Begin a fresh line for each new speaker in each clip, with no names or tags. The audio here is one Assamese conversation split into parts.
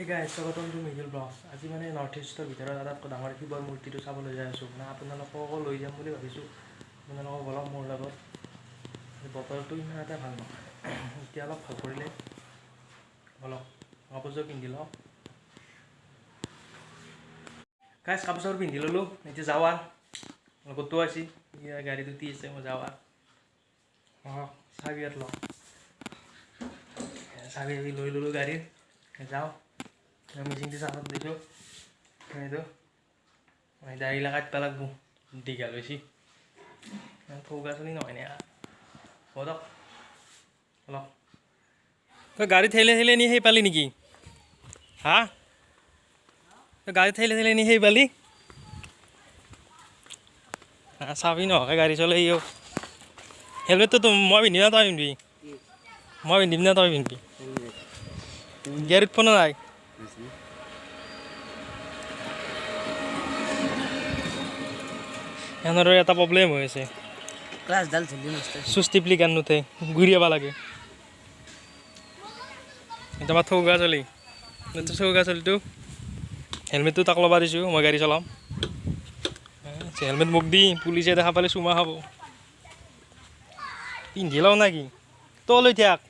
Hey guys, welcome to Miguel Blogs. আজি মানে নৰ্থ ইষ্টৰ ভিতৰত আটাইতকৈ ডাঙৰ শিৱৰ মূৰ্তিটো চাবলৈ যাই আছোঁ। মানে আপোনালোককো লৈ যাম বুলি ভাবিছোঁ। আপোনালোকক বলক মোৰ লগত। বতৰটো ইমান এটা ভাল নহয়। এতিয়া অলপ ভাল কৰিলে বলক কাপোৰযোৰ পিন্ধি লওঁ। গাইজ কাপোৰযোৰ পিন্ধি ল'লোঁ। এতিয়া যাওঁ আৰু ক'তো আছি গাড়ী দুটি আছে মই যাওঁ আৰু চাবি ইয়াত লওঁ। চাবি লৈ ল'লোঁ গাড়ীৰ যাওঁ। মেচিনটো চাফত দিছোঁ এইটো দাড়িলা কাটবা লাগব দীঘল বেছি থৌগা চলি নহয় নে বলক অলপ তই গাড়ী ঠেলে ঠেলে নি সেই পালি নেকি হা তই গাড়ী ঠেলে ঠেলে নি সেই পালি চাবি নহয় গাড়ী চলাই হেলমেটটো মই পিন্ধিম না তই পিন্ধিবি মই পিন্ধিম না তই পিন্ধিবি গাড়ীত ফোনো নাই এনৰে এটা প্ৰব্লেম হৈ আছে
ক্লাছডাল ঝুলি নষ্ট
চুচ টিপলি গান নুঠে ঘূৰিয়াব লাগে এতিয়া থৌগা চলি থৌগা চলিটো হেলমেটটো তাক ল'বা দিছোঁ মই গাড়ী চলাম হেলমেট মোক দি পুলিচে দেখা পালে চুমা খাব পিন্ধি লওঁ না কি তই লৈ থাক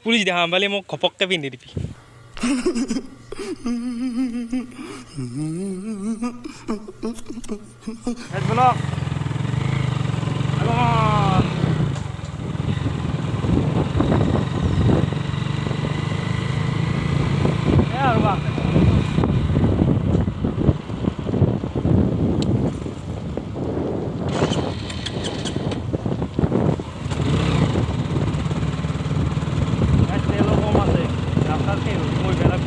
পুলিচ দেখা পালে মোক ঘপককৈ পিন্ধি দিবি বলক আৰু বা তেলো কম আছে ৰাস্তাত তেল মই বেলেগ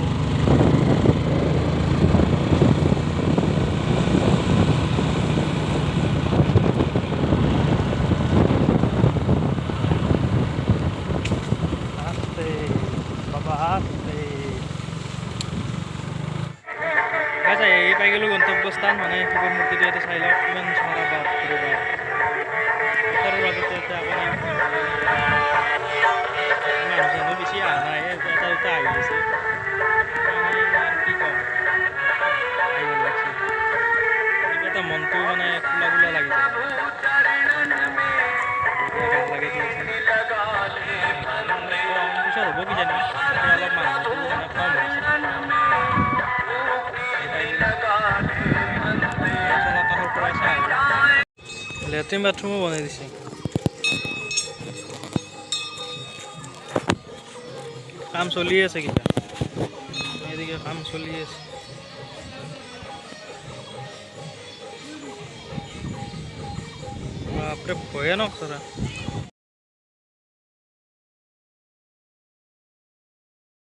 এই পাই গ'লোঁ গন্তব্যস্থান মানে শিৱৰ মূৰ্তিটো এতিয়া চাই লওক কিমান চহৰা বাট ওচৰৰ মাজতে এতিয়া আপুনি মানুহ বেছি অহা নাই এটা দুটা আহি আছে কি ক'ম আহিব লাগছে কিবা এটা মনটো মানে খোলা খোলা লাগি যায় লাগে পিছত হ'ব কিজানি অলপ মানুহটো মানে কম হৈছে লেট্ৰিন বাথৰুমো বনাই দিছে কাম চলি আছে কিবা এদিকে কাম চলি আছে বাপৰে ভয়ানক চৰা